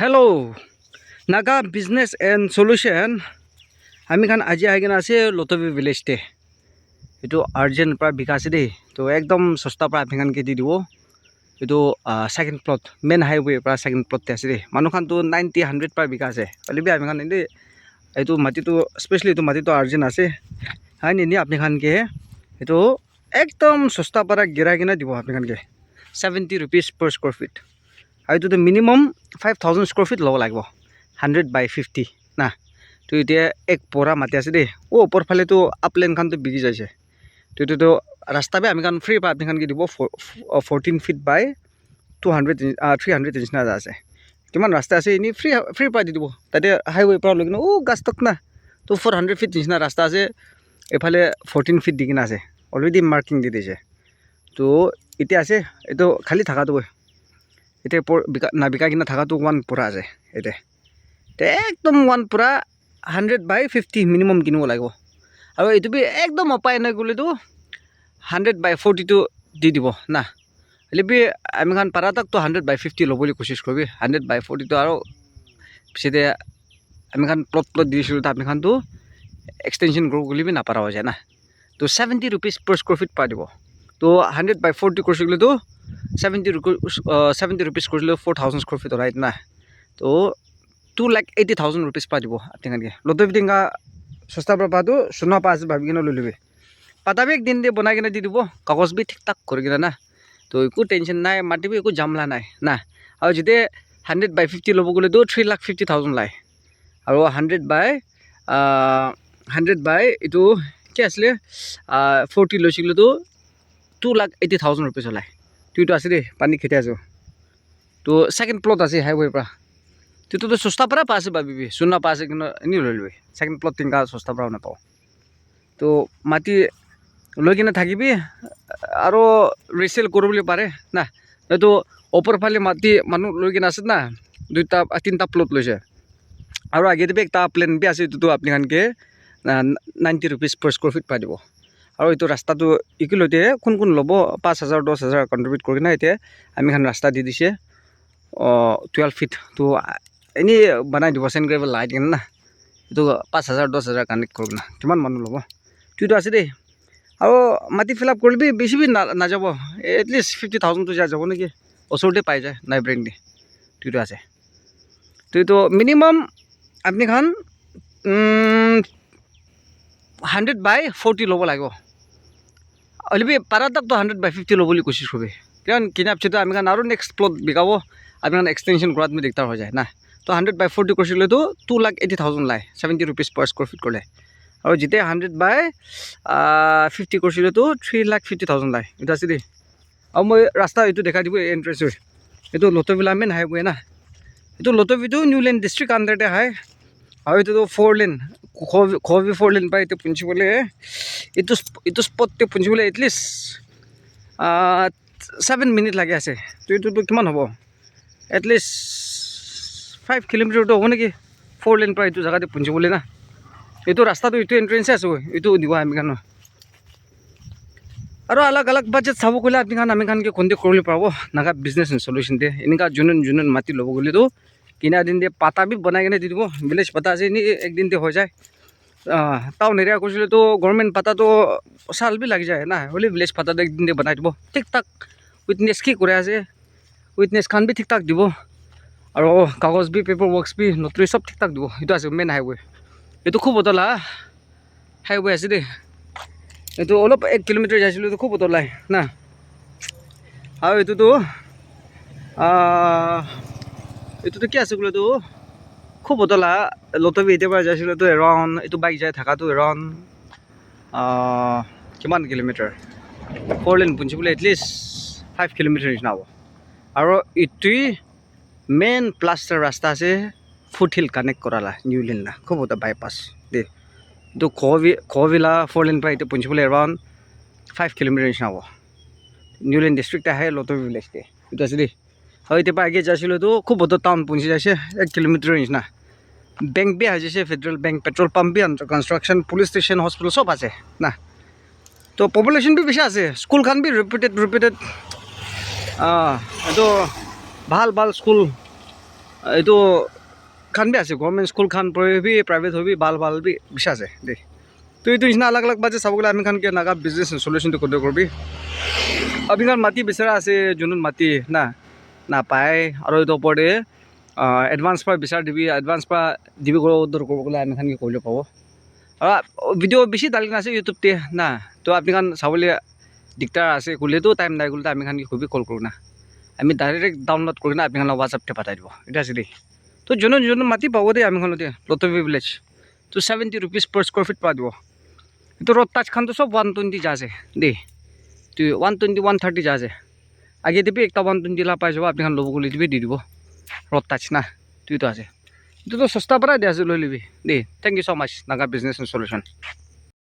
Hello, Naga Business and Solution. আমি খান আজি আহি কিনে আছে লতবি ভিলেজতে এইটো আৰ্জেণ্ট পৰা বিকাশ দেই তো একদম সস্তা পৰা আপনি দি দিব এইটো সেকেন্ড প্লট মেইন হাইৱে পৰা সেকেন্ড প্লটতে আছে দেই মানুহখানটো 90-100 পৰা বিকা আছে অলপি আমি খান দেই এইটো মাটিটো স্পেচিয়েলি এইটো মাটিটো আৰ্জেণ্ট আছে হাই নি আপনি খানকে এইটো একদম সস্তা পৰা গিৰাই কিনে দিব আপনি খানকে 70 rupees per square feet আৰু এইটো মিনিমাম 5000 square feet ল'ব লাগিব 100/50 না তো এতিয়া এক পৰা মাটি আছে দেই ও ওপৰ ফালেতো আপলেন খানটো বিকি যাইছে তো এইটো ৰাস্তা বে আমি খান ফ্ৰী পা আপনি খান কি দিব 14 feet by 300 নিচিনা আছে কিমান ৰাস্তা আছে ইনি ফ্ৰী পা দি দিব তাতে হাইৱে পৰা লৈ কিনে ও গাছ তক না তো 400 feet নিচিনা ৰাস্তা আছে এফালে 14 feet দি কিনা আছে অলৰেডি মাৰ্কিং দি দিছে তো এতিয়া আছে এইটো খালি থাকাটো এতিয়া বিকা কিনা থাকাটো 1 পুৰা আছে এতিয়া একদম 1 পুৰা 100/50 মিনিমাম কিনিব লাগিব আৰু এইটো বি একদম অপায় নাই গলেতো 100/40 টো দি দিব না লিবি আমি খান পাৰা তাক তো 100/50 ল'বলৈ কোশিশ কৰিবি 100/40 টো আৰু পিছতে আমি খান প্লট দিছিলো আপনি খান তো এক্সটেনশন গ্ৰো গলিবি না পাৰা হৈ যায় না তো 70 rupees per square feet পা দিব তো 100/40 কৰিলে তো 70 rupees কৰিলে 4000 square feet right না তো 2,80,000 rupees পা দিব আপনি খানকে লতো বিটিংকা সস্তা পৰা পাতো সোনা পাস ভাবি কিনে লৈ লবি পাতা বি একদিন দিয়ে বনাই কিনে দি দিব কাগজ বি ঠিক ঠাক কৰি কিনে না তো একো টেনশন নাই মাটি বি একো জামলা নাই না আৰু যদি 100/50 ল'ব গ'লে তো 3,50,000 লাই আৰু 100/100 এইটো কি আছিলে 40 লৈছিলো তো 2,80,000 rupees লাই তো আছে দেই পানী খেতি আছো তো সেকেন্ড প্লট আছে হাইৱে পৰা তো সস্তা পৰা পাছে ভাবিবি সোনা পাছে কিন্তু এনে লৈ লবি সেকেন্ড প্লট তিনকা সস্তা পৰা নাপাও তো মাটি লৈ কিনে থাকিবি আৰু ৰিসেল কৰিবলৈ পাৰে না এইটো ওপৰ ফালে মাটি মানুহ লৈ কিনে আছে না 2-3টা প্লট লৈছে আৰু আগে দিবে একটা প্লেন বি আছে তো আপনি খানকে 90 rupees per square feet পা দিব আৰু এইটো ৰাস্তাটো ইকিলতে কোন ল'ব 5,000 10,000 কন্ট্ৰিবিউট কৰি না এতিয়া আমি খান ৰাস্তা দি দিছে 12 feet তো এনে বনাই দিব চেন গ্ৰেভেল লাইট কিনে না এইটো 5,000 10,000 কানেক্ট কৰিব না কিমান মানুহ ল'ব তো আছে দেই আৰু মাটি ফিল আপ কৰিবি বেছি বি নাযাব এটলিষ্ট 50,000 তো যাব নেকি ওচৰতে পাই যায় নাইব্ৰেং দি তো আছে তো মিনিমাম আপনি খান 100/40 ল'ব লাগিব অলবি পাৰা তাক তো 100/50 ল'বলৈ কোশিশ কৰিবি কাৰণ কিনা পিছতে আমি খান আৰু নেক্সট প্লট বিকাব আপনি খান এক্সটেনশন কৰাত আমি দিগদাৰ হৈ যায় না তো 100/40 কৰিছিলে তো 2,80,000 লাই 70 rupees per square feet কৰিলে আৰু যেতিয়া 100/50 কৰিছিলে তো 3,50,000 লাই এটা আছে দেই আৰু মই ৰাস্তা এইটো দেখাই দিব এন্ট্ৰেন্স হৈ এইটো লতবিলা মেইন হাইৱে না এইটো লতবিটো নিউ লেন ডিস্ট্ৰিক্ট আণ্ডাৰতে হয় আৰু এইটো 4 লেন খবি 4 লেন পাই এইটো পুঞ্চিবলে এইটো স্পটতে পুঞ্চিবলে এটলিষ্ট 7 minutes লাগে আছে তো এইটো কিমান হ'ব এটলিষ্ট 5 kilometer তো হ'ব নেকি 4 লেন পৰা এইটো জায়গাতে পুঞ্চিবলে না এইটো ৰাস্তাটো এইটো এন্ট্ৰেন্সে আছে এইটো দিব আমি খান আৰু अलग বাজেট চাব গ'লে আপনি খান আমি খানকে কণ্টেক্ট কৰিব পাৰিব নাগা বিজনেছ এণ্ড সলিউশ্যন দিয়ে এনেকা যোন মাটি ল'ব গ'লেতো কিনা দিন দিয়ে পাতা বি বনাই কিনে দি দিব ভিলেজ পাতা আছে এনে একদিন দিয়ে হৈ যায় টাউন এৰিয়া কৰিছিলে তো গভৰ্ণমেণ্ট পাতাটো চাল বি লাগি যায় না হ'লে ভিলেজ পাতাটো একদিন দিয়ে বনাই দিব ঠিক ঠাক উইটনেছ কি কৰে আছে উইটনেছ খান বি ঠিক ঠাক দিব আৰু কাগজ বি পেপাৰ ৱৰ্কছ বি নটৰি চব ঠিক ঠাক দিব এইটো আছে মেইন হাইৱে এইটো খুব অতলা হাইৱে আছে দেই এইটো অলপ 1 কিলোমিটাৰ যাইছিলোঁ তো খুব অতলাই না আৰু এইটোতো কি আছে বোলেতো খুব অতলা লতবি এতিয়াৰ পৰা যাইছিলোঁ তো এৰাউণ্ড এইটো বাইক যাই থাকাটো এৰাউণ্ড কিমান কিলোমিটাৰ 4 লেন পুঞ্চিবলে এটলিষ্ট 5 কিলোমিটাৰ নিচিনা হ'ব আৰু এইটোৱেই মেইন প্লাষ্টাৰ ৰাস্তা আছে ফুটহিল কানেক্ট কৰালা নিউ লেন না খুব অত বাইপাছ দেই তো খবিলা 4 লেন পৰা এইটো পুঞ্চিবলে এৰাউণ্ড 5 কিলোমিটাৰ নিচিনা হ'ব নিউ লেন ডিষ্ট্ৰিক্ট আহে লতবি ভিলেজতে এইটো আছে দেই আৰু এতিয়া পৰা আগে যাইছিলোঁ তো খুব অত টাউন পুঞ্চি যাইছে 1 কিলোমিটাৰ নিচিনা বেংক বি আহি যাইছে ফেডাৰেল বেংক পেট্ৰল পাম্প বি under construction police station hospital চব আছে না তো পপুলেশ্যন বি বেছি আছে স্কুল খান বি ৰিপিটেড এইটো ভাল স্কুল এইটো খান বি আছে গভৰ্ণমেণ্ট স্কুল খান পঢ়িবি প্ৰাইভেট হবি ভাল বি বেছি আছে দেই তো এইটো নিচিনা আলাগ আলাগ বাজে চাব গ'লে আমি খান কি নাগা বিজনেছ চলিউশ্যনটো কণ্টেক্ট কৰিবি আপুনি খান মাটি বিচৰা আছে যোনত মাটি না নাপায় আৰু এইটো ওপৰতে এডভান্স পৰা বিচাৰ দিবি এডভান্স পৰা দিবি অৰ্ডাৰ কৰিব গ'লে আমি খান কি কৰিলে পাব আৰু ভিডিঅ' বেছি ডালি আছে ইউটিউবতে না তো আপুনি খান চাবলৈ দিগদাৰ আছে গ'লেতো টাইম নাই গ'লে আমি খান কি কৰিবি কল কৰোঁ না আমি ডাইৰেক্ট ডাউনলোড কৰি না আপুনি খান হোৱাটছআপতে পঠাই দিব এটা আছে দেই তো যোনে মাটি পাব দেই আমি খানতে লটবি ভিলেজ তো 70 rupees per square feet পৰা দিব এইটো ৰড টাচ খানটো চব 120 যা আছে দেই তো 120 130 যা আছে আগে দিবি একটা 120 লা পাই যাব আপুনি খান ল'ব গ'লে দিবি দি দিব ৰড টাচ না তো এইটো আছে এইটোতো সস্তা পৰাই দিয়া আছে লৈ ল'বি দেই thank you so' much Naga business and solution